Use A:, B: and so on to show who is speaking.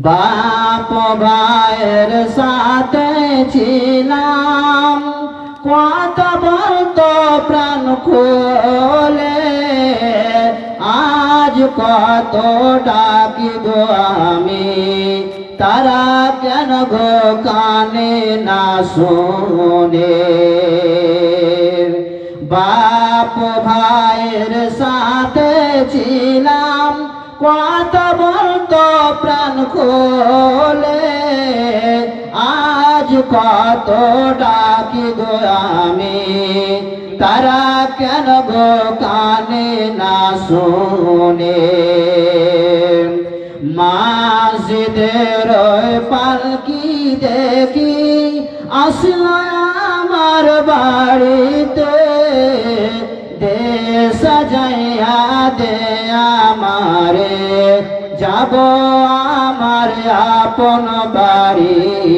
A: বাপ ভাইয়ের সাথে ছিলাম, কথা বলতো প্রাণ খোলে। আজ কত ডাকি গো আমি, তারা কেন গো কানে না শোনে। বাপ ভাইয়ের সাথে ছিলাম, কথা বলতো প্রাণ খোলে। আজ কত ডাকি গো আমি, তারা কেন গো কানে না শোনে। মসজিদের পালকি দেখি আসলো আমার বাড়িতে, দে সাজাইয়া দে আমারে, যাব আমার আপন বাড়ি।